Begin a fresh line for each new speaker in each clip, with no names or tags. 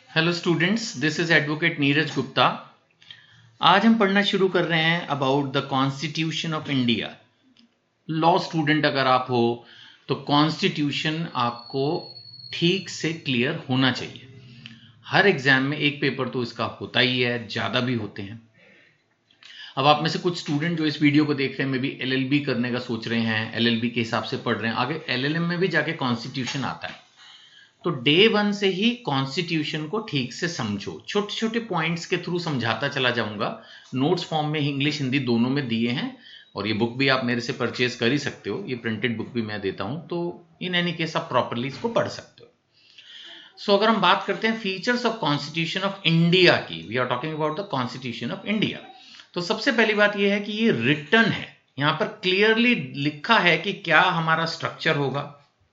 Hello students, this is advocate Neeraj Gupta. आज हम पढ़ना शुरू कर रहे हैं about the constitution of India. Law student अगर आप हो तो कॉन्स्टिट्यूशन आपको ठीक से क्लियर होना चाहिए। हर एग्जाम में एक पेपर तो इसका होता ही है, ज़्यादा भी होते हैं। अब आप में से कुछ स्टूडेंट जो इस वीडियो को देख रहे हैं, मे बी एलएलबी करने का सोच रहे हैं, एलएलबी के हिसाब से पढ़ रहे हैं, आगे एलएलएम में भी जाके कॉन्स्टिट्यूशन आता है। तो डे वन से ही कॉन्स्टिट्यूशन को ठीक से समझो। छोटे छोटे पॉइंट्स के थ्रू समझाता चला जाऊंगा। नोट्स फॉर्म में इंग्लिश हिंदी दोनों में दिए हैं, और ये बुक भी आप मेरे से परचेज कर ही सकते हो। ये प्रिंटेड बुक भी मैं देता हूं, तो इन एनी केस आप प्रॉपरली इसको पढ़ सकते हो। सो अगर हम बात करते हैं features of constitution of India की, we are talking about the constitution of India. तो सबसे पहली बात यह है कि ये रिटन है, यहां पर क्लियरली लिखा है कि क्या हमारा स्ट्रक्चर होगा।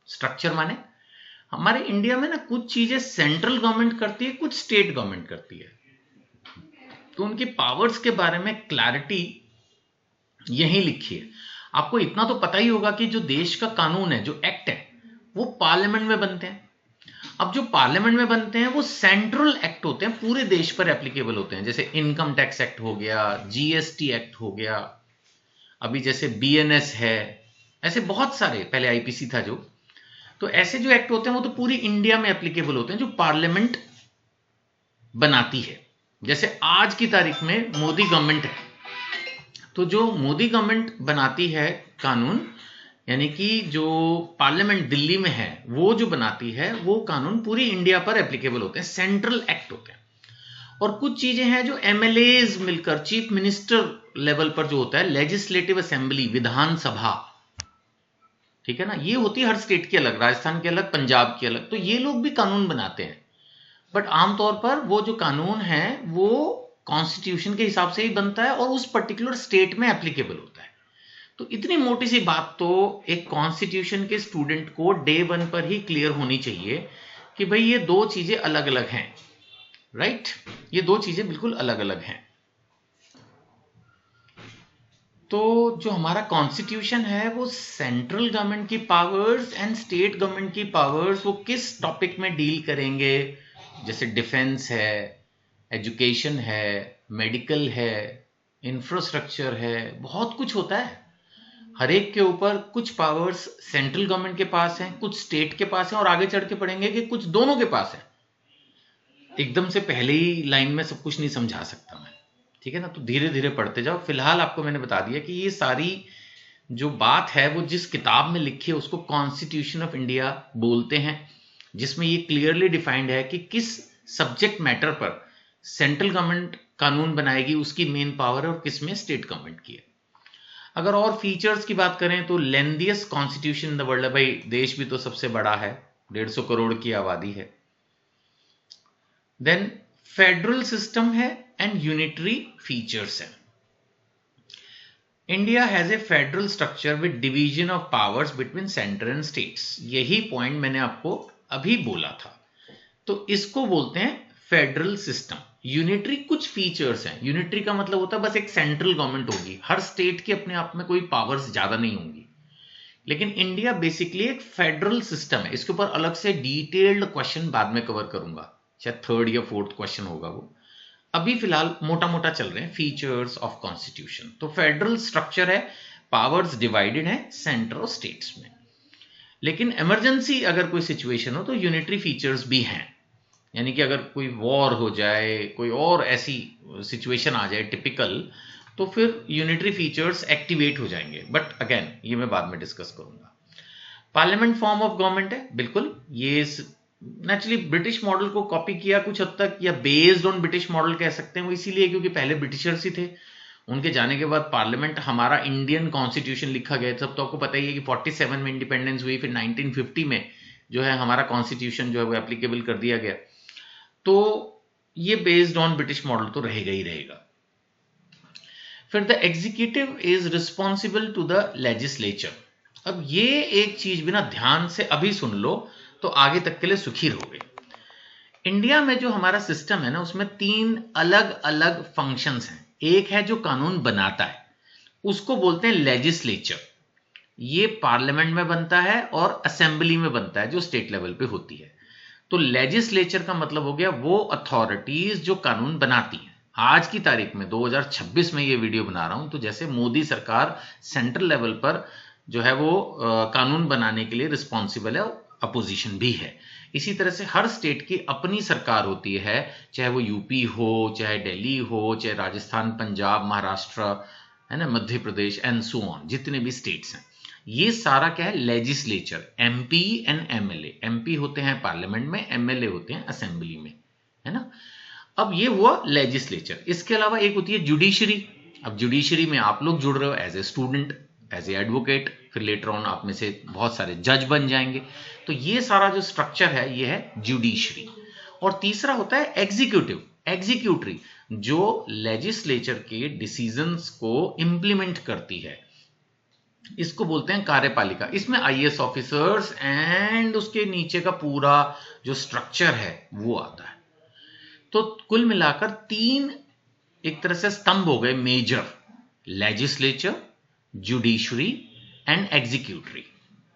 स्ट्रक्चर माने हमारे इंडिया में ना कुछ चीजें सेंट्रल गवर्नमेंट करती है, कुछ स्टेट गवर्नमेंट करती है। तो उनकी पावर्स के बारे में क्लैरिटी यही लिखी है। आपको इतना तो पता ही होगा कि जो देश का कानून है, जो एक्ट है, वो पार्लियामेंट में बनते हैं। अब जो पार्लियामेंट में बनते हैं वो सेंट्रल एक्ट होते हैं, पूरे देश पर एप्लीकेबल होते हैं। जैसे इनकम टैक्स एक्ट हो गया, जीएसटी एक्ट हो गया, अभी जैसे बीएनएस है, ऐसे बहुत सारे, पहले आईपीसी था जो। तो ऐसे जो एक्ट होते हैं वो तो पूरी इंडिया में एप्लीकेबल होते हैं, जो पार्लियामेंट बनाती है। जैसे आज की तारीख में मोदी गवर्नमेंट है, तो जो मोदी गवर्नमेंट बनाती है कानून, यानी कि जो पार्लियामेंट दिल्ली में है वो जो बनाती है, वो कानून पूरी इंडिया पर एप्लीकेबल होते हैं, सेंट्रल एक्ट होते हैं। और कुछ चीजें हैं जो एमएलएज मिलकर, चीफ मिनिस्टर लेवल पर जो होता है, लेजिस्लेटिव असेंबली, विधानसभा, ठीक है ना, ये होती है हर स्टेट की अलग, राजस्थान की अलग, पंजाब की अलग। तो ये लोग भी कानून बनाते हैं, बट आमतौर पर वो जो कानून है वो कॉन्स्टिट्यूशन के हिसाब से ही बनता है और उस पर्टिकुलर स्टेट में एप्लीकेबल होता है। तो इतनी मोटी सी बात तो एक कॉन्स्टिट्यूशन के स्टूडेंट को डे वन पर ही क्लियर होनी चाहिए कि भाई ये दो चीजें अलग अलग हैं। राइट, ये दो चीजें बिल्कुल अलग अलग हैं। तो जो हमारा कॉन्स्टिट्यूशन है वो सेंट्रल गवर्नमेंट की पावर्स एंड स्टेट गवर्नमेंट की पावर्स, वो किस टॉपिक में डील करेंगे। जैसे डिफेंस है, एजुकेशन है, मेडिकल है, इंफ्रास्ट्रक्चर है, बहुत कुछ होता है। हर एक के ऊपर कुछ पावर्स सेंट्रल गवर्नमेंट के पास हैं, कुछ स्टेट के पास हैं, और आगे चढ़ के पढ़ेंगे कि कुछ दोनों के पास है। एकदम से पहले ही लाइन में सब कुछ नहीं समझा सकता मैं, ठीक है ना। तो धीरे धीरे पढ़ते जाओ। फिलहाल आपको मैंने बता दिया कि ये सारी जो बात है वो जिस किताब में लिखी है उसको कॉन्स्टिट्यूशन ऑफ इंडिया बोलते हैं, जिसमें ये क्लियरली डिफाइंड है कि किस सब्जेक्ट मैटर पर सेंट्रल गवर्नमेंट कानून बनाएगी, उसकी मेन पावर है, और किस में स्टेट गवर्नमेंट की है। अगर और फीचर्स की बात करें तो लेंथिएस्ट कॉन्स्टिट्यूशन इन द वर्ल्ड है। भाई देश भी तो सबसे बड़ा है, 150 करोड़ की आबादी है। देन फेडरल सिस्टम है एंड यूनिटरी फीचर्स है। India has a federal structure with division of powers between centre and states. यही पॉइंट मैंने आपको अभी बोला था। तो इसको बोलते हैं फेडरल सिस्टम। यूनिटरी कुछ फीचर्स हैं। यूनिटरी का मतलब होता है बस एक सेंट्रल गवर्नमेंट होगी, हर स्टेट की अपने आप में कोई पावर्स ज्यादा नहीं होंगी। लेकिन इंडिया बेसिकली एक फेडरल सिस्टम है। इसके ऊपर अलग से डिटेल्ड क्वेश्चन बाद में कवर करूंगा, शायद थर्ड या फोर्थ क्वेश्चन होगा वो। अभी फिलहाल मोटा मोटा चल रहे हैं फीचर्स ऑफ कॉन्स्टिट्यूशन। तो फेडरल स्ट्रक्चर है, पावर्स डिवाइडेड है सेंटर और स्टेट्स में। लेकिन इमरजेंसी अगर कोई सिचुएशन हो तो यूनिटरी फीचर्स भी हैं। यानी कि अगर कोई वॉर हो जाए, कोई और ऐसी सिचुएशन आ जाए टिपिकल, तो फिर यूनिटरी फीचर्स एक्टिवेट हो जाएंगे। बट अगेन ये मैं बाद में डिस्कस करूंगा। पार्लियामेंट फॉर्म ऑफ गवर्नमेंट है, बिल्कुल ये नेचुरली ब्रिटिश मॉडल को कॉपी किया कुछ हद तक, या बेस्ड ऑन ब्रिटिश मॉडल कह सकते हैं। वो इसीलिए क्योंकि पहले ब्रिटिशर्स ही थे, उनके जाने के बाद पार्लियामेंट, हमारा इंडियन कॉन्स्टिट्यूशन लिखा गया। सब तो आपको पता ही है कि 47 में इंडिपेंडेंस हुई, फिर 1950 में जो है हमारा कॉन्स्टिट्यूशन जो है वो एप्लीकेबल कर दिया गया। तो ये बेस्ड ऑन ब्रिटिश मॉडल तो रहेगा ही रहेगा। फिर the executive is responsible to the legislature. अब ये एक चीज भी ना ध्यान से अभी सुन लो तो आगे तक के लिए सुखी रहोगे। इंडिया में जो हमारा सिस्टम है ना, उसमें 3 अलग अलग फंक्शंस हैं। एक है जो कानून बनाता है, उसको बोलते हैं लेजिस्लेचर। ये पार्लियामेंट में बनता है और असेंबली में बनता है, जो स्टेट लेवल पे होती है। तो लेजिस्लेचर का मतलब हो गया वो अथॉरिटीज जो कानून बनाती हैं। आज की तारीख में 2026 में ये वीडियो बना रहा हूं, तो जैसे मोदी सरकार सेंट्रल लेवल पर जो है वो कानून बनाने के लिए रिस्पॉन्सिबल है, अपोजिशन भी है। इसी तरह से हर स्टेट की अपनी सरकार होती है, चाहे वो यूपी हो, चाहे दिल्ली हो, चाहे राजस्थान, पंजाब, महाराष्ट्र, है ना, Madhya Pradesh and so on, जितने भी स्टेट्स हैं। ये सारा क्या है, legislature, MP and MLA. MP होते हैं पार्लियामेंट में, एमएलए होते हैं असेंबली में, है ना। अब ये हुआ लेजिस्लेचर। इसके अलावा एक होती है जुडिशरी। अब जुडिशरी में आप लोग जुड़ रहे हो as a student, as a advocate, फिर लेटर ऑन आप में से बहुत सारे जज बन जाएंगे। तो ये सारा जो स्ट्रक्चर है ये है जुडिशरी। और तीसरा होता है एग्जीक्यूटिव, एग्जीक्यूटरी, जो लेजिस्लेचर के डिसीजंस को इंप्लीमेंट करती है। इसको बोलते हैं कार्यपालिका। इसमें आईएएस ऑफिसर्स एंड उसके नीचे का पूरा जो स्ट्रक्चर है वो आता है। तो कुल मिलाकर 3 एक तरह से स्तंभ हो गए major, legislature, judiciary and executory.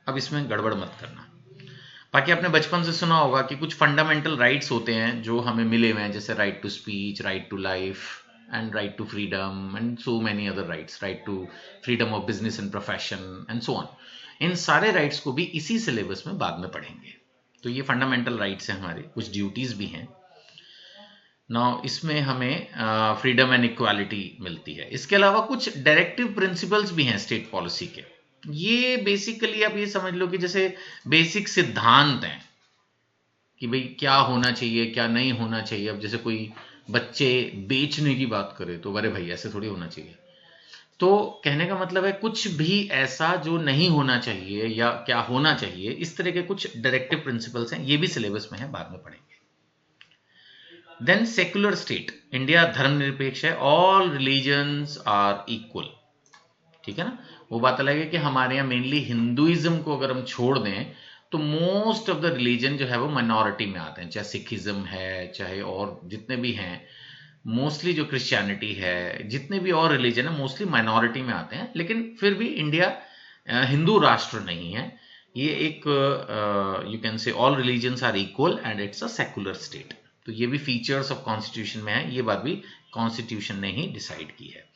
अब इसमें गड़बड़ मत करना। बाकी आपने बचपन से सुना होगा कि कुछ फंडामेंटल राइट्स होते हैं जो हमें मिले हुए हैं, जैसे right to speech, right to life and right to freedom and so many other rights, right to freedom of business and profession and so on. इन सारे राइट्स को भी इसी सिलेबस में बाद में पढ़ेंगे। तो ये फंडामेंटल राइट्स हैं हमारे, कुछ ड्यूटीज भी हैं। नाउ इसमें हमें फ्रीडम एंड इक्वालिटी मिलती है। इसके अलावा कुछ डायरेक्टिव प्रिंसिपल्स भी हैं स्टेट पॉलिसी के। ये बेसिकली आप ये समझ लो कि जैसे बेसिक सिद्धांत हैं कि भाई क्या होना चाहिए, क्या नहीं होना चाहिए। अब जैसे कोई बच्चे बेचने की बात करे तो अरे भाई ऐसे थोड़ी होना चाहिए। तो कहने का मतलब है कुछ भी ऐसा जो नहीं होना चाहिए या क्या होना चाहिए, इस तरह के कुछ डायरेक्टिव प्रिंसिपल्स हैं। ये भी सिलेबस में है, बाद में पढ़ेंगे। देन सेक्युलर स्टेट, इंडिया धर्मनिरपेक्ष है, ऑल रिलीजन्स आर इक्वल, ठीक है ना। वो बात अलग है कि हमारे यहाँ मेनली हिंदुइज्म को अगर हम छोड़ दें तो मोस्ट ऑफ द रिलीजन जो है वो माइनॉरिटी में आते हैं, चाहे सिखिज्म है, चाहे और जितने भी हैं, मोस्टली जो क्रिश्चियनिटी है, जितने भी और रिलीजन है मोस्टली माइनॉरिटी में आते हैं। लेकिन फिर भी इंडिया हिंदू राष्ट्र नहीं है, ये एक you can say all religions are equal and it's a secular state. तो ये भी फीचर्स ऑफ कॉन्स्टिट्यूशन में है, ये बात भी कॉन्स्टिट्यूशन ने ही डिसाइड की है।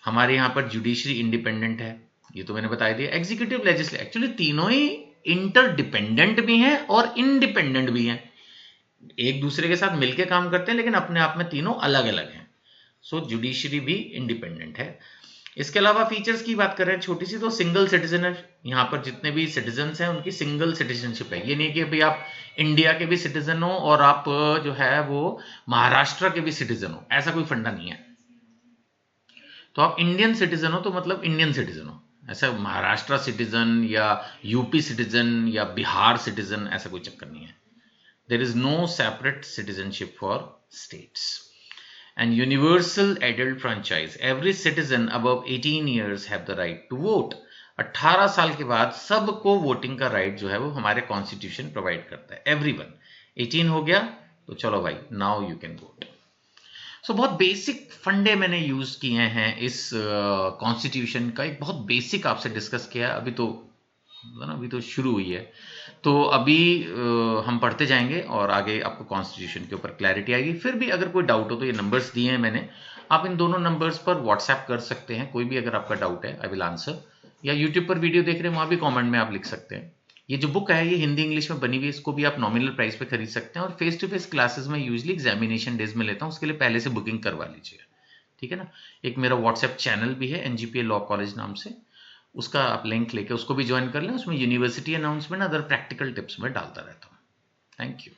हमारे यहाँ पर जुडिशरी इंडिपेंडेंट है, ये तो मैंने बता दिया। एग्जीक्यूटिव, लेजिस्लेटिव, एक्चुअली तीनों ही इंटरडिपेंडेंट भी हैं और इंडिपेंडेंट भी हैं, एक दूसरे के साथ मिलकर काम करते हैं, लेकिन अपने आप में तीनों अलग अलग हैं। सो जुडिशरी भी इंडिपेंडेंट है। इसके अलावा फीचर्स की बात कर रहे हैं छोटी सी, तो सिंगल सिटीजन है। यहाँ पर जितने भी सिटीजन हैं उनकी सिंगल सिटीजनशिप है। ये नहीं कि भाई आप इंडिया के भी सिटीजन हो और आप जो है वो महाराष्ट्र के भी सिटीजन हो, ऐसा कोई फंडा नहीं है। तो आप इंडियन सिटीजन हो तो मतलब इंडियन सिटीजन हो, ऐसा महाराष्ट्र सिटीजन या यूपी सिटीजन या बिहार सिटीजन ऐसा कोई चक्कर नहीं है। There is no separate citizenship for states. And universal adult franchise, every citizen above 18 years have the right to vote. 18 साल के बाद सबको वोटिंग का राइट जो है वो हमारे कॉन्स्टिट्यूशन प्रोवाइड करता है। एवरीवन 18 हो गया तो चलो भाई, नाउ यू कैन वोट। सो बहुत बेसिक फंडे मैंने यूज किए हैं इस कॉन्स्टिट्यूशन का। एक बहुत बेसिक आपसे डिस्कस किया, अभी तो शुरू हुई है। तो अभी हम पढ़ते जाएंगे और आगे आपको कॉन्स्टिट्यूशन के ऊपर क्लैरिटी आएगी। फिर भी अगर कोई डाउट हो तो ये नंबर्स दिए हैं मैंने, आप इन दोनों नंबर्स पर व्हाट्सएप कर सकते हैं। कोई भी अगर आपका डाउट है आई विल आंसर, या यूट्यूब पर वीडियो देख रहे हैं वहां भी कॉमेंट में आप लिख सकते हैं। ये जो बुक है ये हिंदी इंग्लिश में बनी हुई है, इसको भी आप नॉमिनल प्राइस पे खरीद सकते हैं। और फेस टू फेस क्लासेस में यूजली एग्जामिनेशन डेज में लेता हूँ, उसके लिए पहले से बुकिंग करवा लीजिए, ठीक है ना। एक मेरा व्हाट्सएप चैनल भी है एनजीपीए लॉ कॉलेज नाम से, उसका आप लिंक लेके उसको भी ज्वाइन कर लें। उसमें university announcement, other practical tips में डालता रहता हूँ। Thank you.